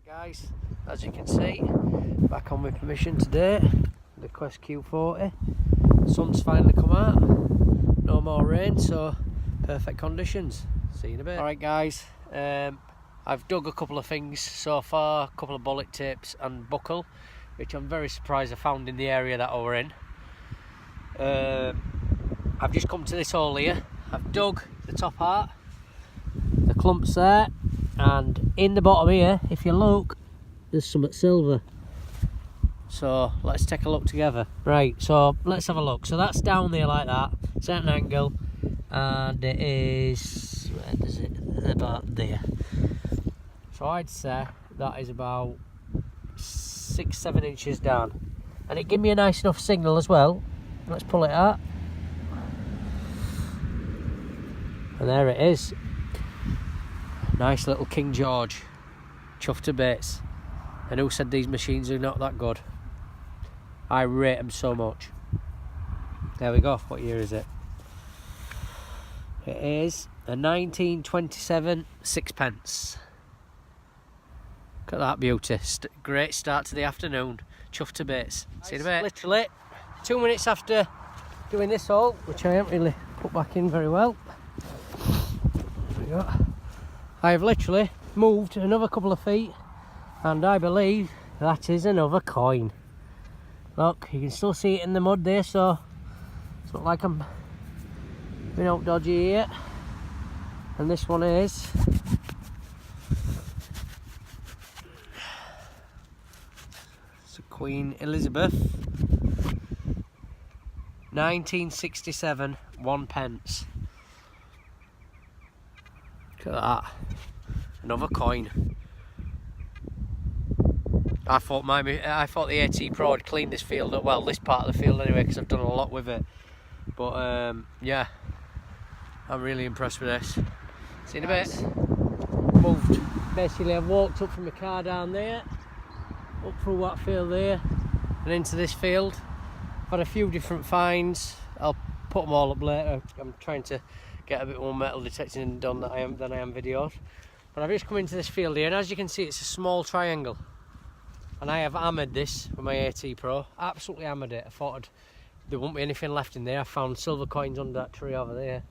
Guys, as you can see, back on with permission today, the Quest Q40. Sun's finally come out, no more rain, so perfect conditions. See you in a bit. Alright guys, I've dug a couple of things so far, a couple of bullet tips and buckle, which I'm very surprised I found in the area that I were in. I've just come to this hole here. I've dug the top part, the clumps there, and in the bottom here, if you look, there's some silver. So let's take a look together. Right, so let's have a look. So that's down there like that, it's at an angle, and it is, where does it, about there. So I'd say that is about 6-7 inches down, and it gave me a nice enough signal as well. Let's pull it out, and there it is. Nice little King George, chuffed to bits. And who said these machines are not that good? I rate them so much. There we go. What year is it? It is a 1927 sixpence. Look at that beauty. Great start to the afternoon. Chuffed to bits. See you in a bit. Literally 2 minutes after doing this hole, which I haven't really put back in very well. There we go. I have literally moved another couple of feet, and I believe that is another coin. Look, you can still see it in the mud there, so it's not like I'm being out dodgy here. And this one is it's a Queen Elizabeth 1967 1p. Look at that, another coin. I thought the AT Pro had cleaned this field up, well, this part of the field anyway, because I've done a lot with it. But yeah, I'm really impressed with this. See you in a bit. Moved. Basically, I've walked up from the car down there, up through that field there, and into this field. I've had a few different finds. I'll put them all up later. I'm trying to get a bit more metal detecting done than I am videoed. But I've just come into this field here, and as you can see, it's a small triangle. And I have hammered this with my AT Pro, absolutely hammered it. I thought there wouldn't be anything left in there. I found silver coins under that tree over there.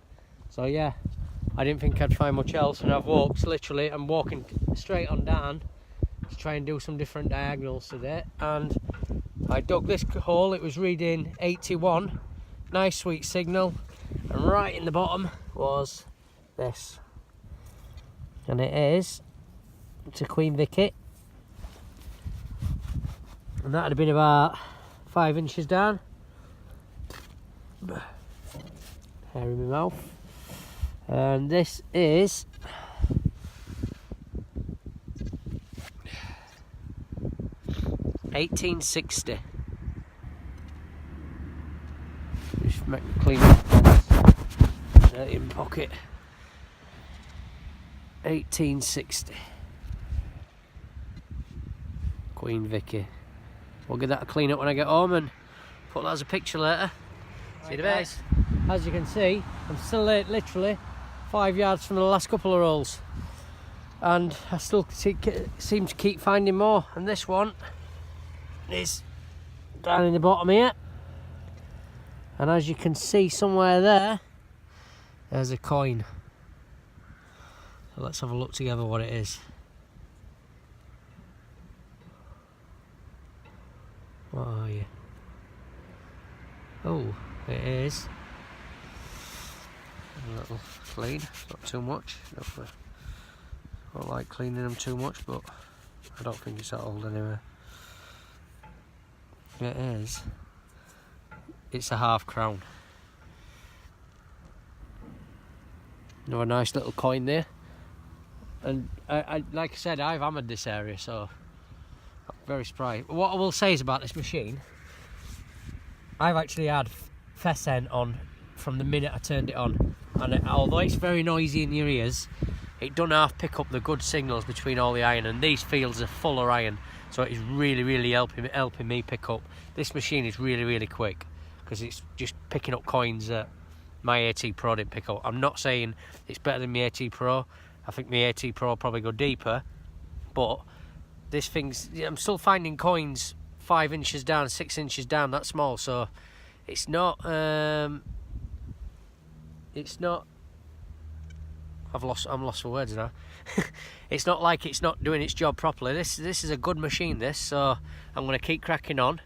So yeah, I didn't think I'd find much else, and I've walked, literally, I'm walking straight on down to try and do some different diagonals today. And I dug this hole, it was reading 81, nice sweet signal. And right in the bottom was this. And it's a Queen Vicky. And that would have been about 5 inches down. Hair in my mouth. And this is $18.60. Just make a clean in pocket. $18.60. Queen Vicky. We'll give that a clean up when I get home and put that as a picture later. See you in a bit. As you can see, I'm still literally 5 yards from the last couple of rolls, and I still seem to keep finding more. And this one is down in the bottom here, and as you can see somewhere there, there's a coin. So let's have a look together what it is. What are you? Oh, it is a little clean, not too much. I don't like cleaning them too much, but I don't think it's that old anyway. It is. It's a half crown. Another nice little coin there. And I like I said, I've hammered this area, so I'm very surprised. What I will say is about this machine, I've actually had Fessen on from the minute I turned it on, and although it's very noisy in your ears, it doesn't half pick up the good signals between all the iron, and these fields are full of iron, so it's really helping me pick up. This machine is really quick, because it's just picking up coins that my AT Pro didn't pick up. I'm not saying it's better than my AT Pro. I think my AT Pro will probably go deeper, but this thing's, I'm still finding coins 5 inches down, 6 inches down, that small, so it's not I'm lost for words now. It's not like it's not doing its job properly. This is a good machine, this, so I'm going to keep cracking on.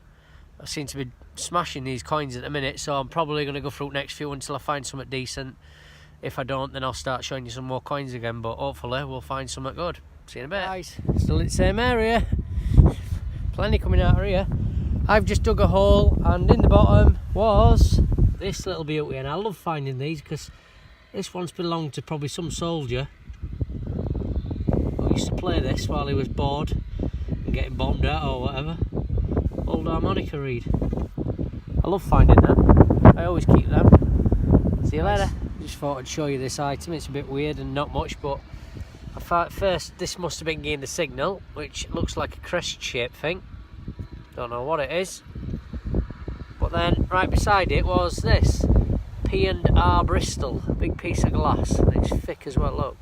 I seem to be smashing these coins at the minute, so I'm probably going to go through the next few until I find something decent. If I don't, then I'll start showing you some more coins again, but hopefully we'll find something good. See you in a bit. Guys, still in the same area. Plenty coming out of here. I've just dug a hole, and in the bottom was this little beauty, and I love finding these because this once belonged to probably some soldier who used to play this while he was bored and getting bombed out or whatever. Old harmonica reed. I love finding them. I always keep them. See you later. Just thought I'd show you this item. It's a bit weird and not much, but I thought at first this must have been getting the signal, which looks like a crest shaped thing. Don't know what it is. But then right beside it was this P&R Bristol, a big piece of glass, and it's thick as well, look,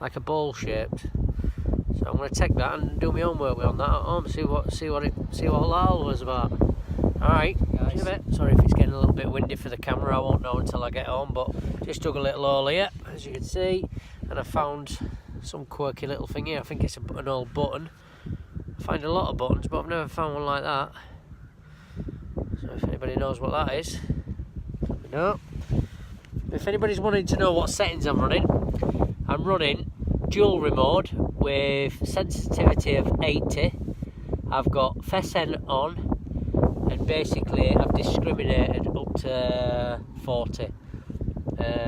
like a bowl shaped. So I'm going to take that and do my own work on that at home, see what all was about. Alright, guys. A bit. Sorry if it's getting a little bit windy for the camera, I won't know until I get home, but just dug a little hole here, as you can see, and I found some quirky little thing here. I think it's an old button. I find a lot of buttons, but I've never found one like that. So if anybody knows what that is, let me know. If anybody's wanting to know what settings I'm running jewellery mode with sensitivity of 80. I've got FSN on, and basically I've discriminated up to 40.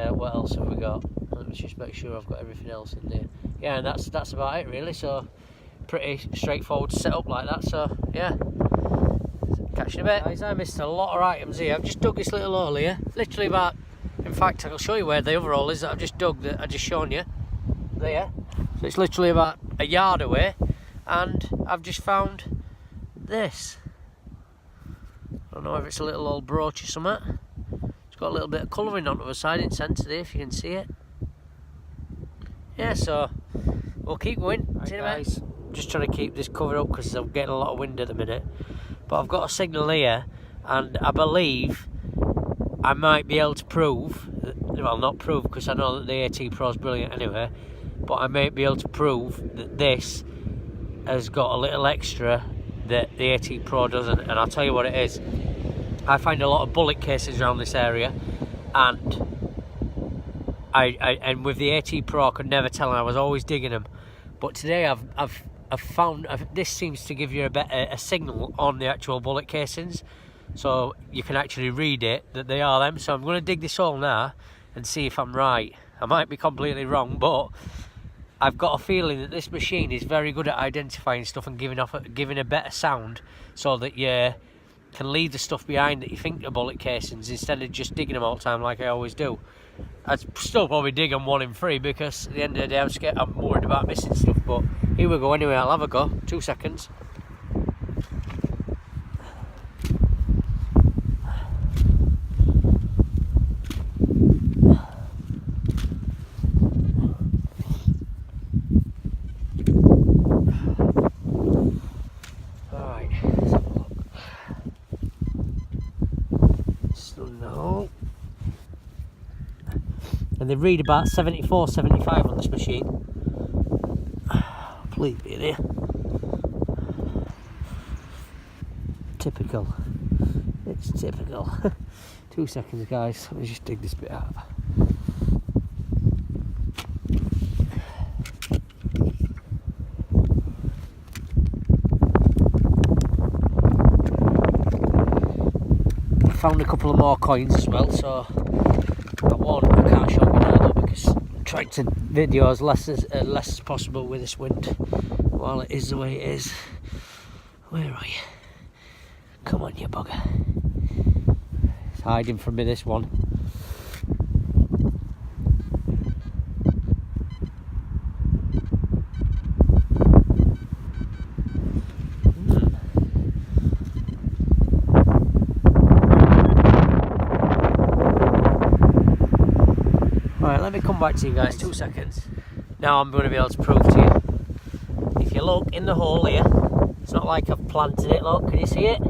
What else have we got? Let me just make sure I've got everything else in there. Yeah, and that's about it really, so pretty straightforward to set up like that, so yeah. Catch you in a bit. Guys, I missed a lot of items here. I've just dug this little hole here, literally about, in fact I'll show you where the other hole is that I've just dug, that I've just shown you. There. So it's literally about a yard away, and I've just found this. I don't know if it's a little old brooch or something. It's got a little bit of colouring on the other side in centre there, if you can see it. Yeah, so we'll keep going. Right, see you in a bit. Just trying to keep this cover up because I'm getting a lot of wind at the minute. But I've got a signal here, and I believe I might be able to prove, well, not prove because I know that the AT Pro is brilliant anyway, but I may be able to prove that this has got a little extra that the AT Pro doesn't. And I'll tell you what it is. I find a lot of bullet casings around this area, and and with the AT Pro I could never tell, and I was always digging them. But today I've found this seems to give you a signal on the actual bullet casings, so you can actually read it that they are them. So I'm going to dig this hole now and see if I'm right. I might be completely wrong, but I've got a feeling that this machine is very good at identifying stuff and giving a better sound, so that you can leave the stuff behind that you think are bullet casings instead of just digging them all the time like I always do. I'd still probably dig them 1 in 3 because at the end of the day I'm worried about missing stuff, but here we go anyway. I'll have a go. 2 seconds. Alright, let's have a look. So no. And they read about 74, 75 on this machine. Please be there. Typical. It's typical. 2 seconds, guys. Let me just dig this bit out. I found a couple of more coins as well, so I can't show you now though, because I'm trying to video as less as possible with this wind while it is the way it is. Where are you? Come on, you bugger. It's hiding from me, this one. Right, let me come back to you guys. 2 seconds. Now I'm going to be able to prove to you. If you look, in the hole here. It's not like I've planted it, look, can you see it?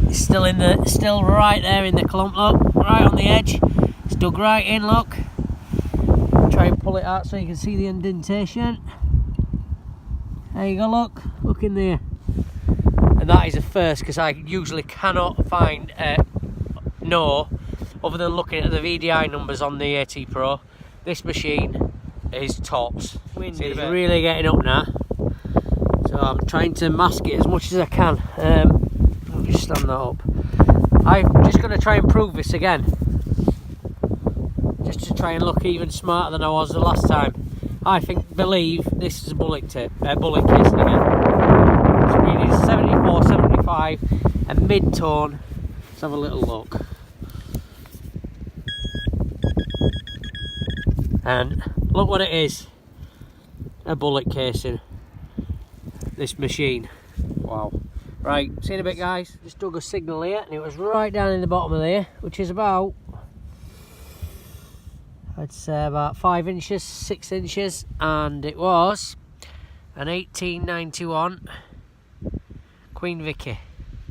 It's still still right there in the clump, look, right on the edge. It's dug right in, look. Try and pull it out so you can see the indentation. There you go, look in there. And that is a first, because I usually cannot find other than looking at the VDI numbers on the AT Pro. This machine is tops. Wind is really getting up now, so I'm trying to mask it as much as I can. I'll just stand that up. I'm just going to try and prove this again, just to try and look even smarter than I was the last time. I believe this is a bullet casing again. Speed is 74, 75, and mid-tone. Let's have a little look. And look what it is, a bullet casing, this machine. Wow. Right, see you in a bit, guys. Just dug a signal here, and it was right down in the bottom of there, which is about, I'd say about 5 inches, 6 inches, and it was an 1891 Queen Vicky,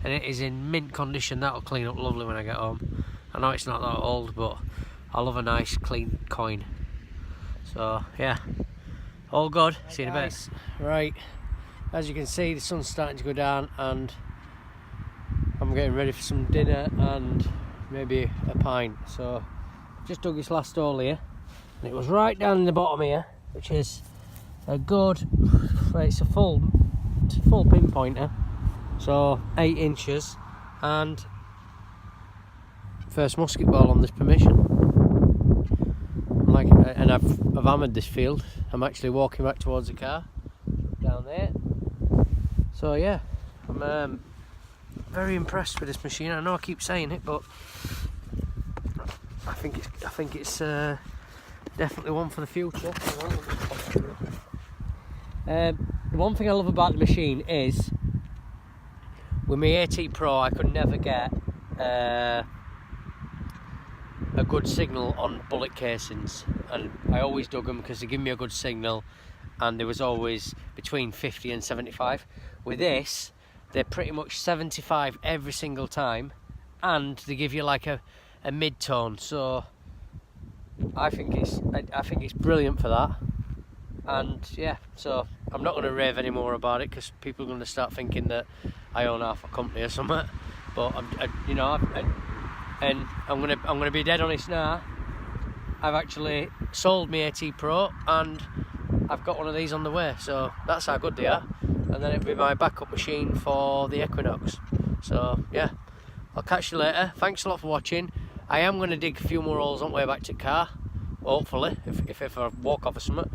and it is in mint condition. That'll clean up lovely when I get home. I know it's not that old, but I love a nice clean coin. So yeah, all good. See you in a bit. Right, as you can see, the sun's starting to go down, and I'm getting ready for some dinner and maybe a pint. So just dug this last hole here, and it was right down in the bottom here, which is a good, it's a full pinpointer, so 8 inches, and first musket ball on this permission. And I've hammered this field. I'm actually walking back towards the car down there. So yeah, I'm very impressed with this machine. I know I keep saying it, but I think it's definitely one for the future. The one thing I love about the machine is, with my AT Pro, I could never get a good signal on bullet casings, and I always dug them because they give me a good signal, and there was always between 50 and 75. With this, they're pretty much 75 every single time, and they give you like a mid-tone. So I think it's brilliant for that. And yeah, so I'm not going to rave any more about it, because people are going to start thinking that I own half a company or something. But and I'm gonna be dead honest now. I've actually sold my AT Pro, and I've got one of these on the way. So that's how good they are. And then it'll be my backup machine for the Equinox. So yeah, I'll catch you later. Thanks a lot for watching. I am going to dig a few more holes on the way back to the car, hopefully, if I walk off or something.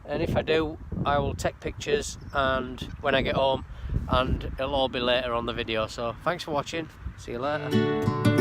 And if I do, I will take pictures and when I get home, and it'll all be later on the video. So thanks for watching. See you later.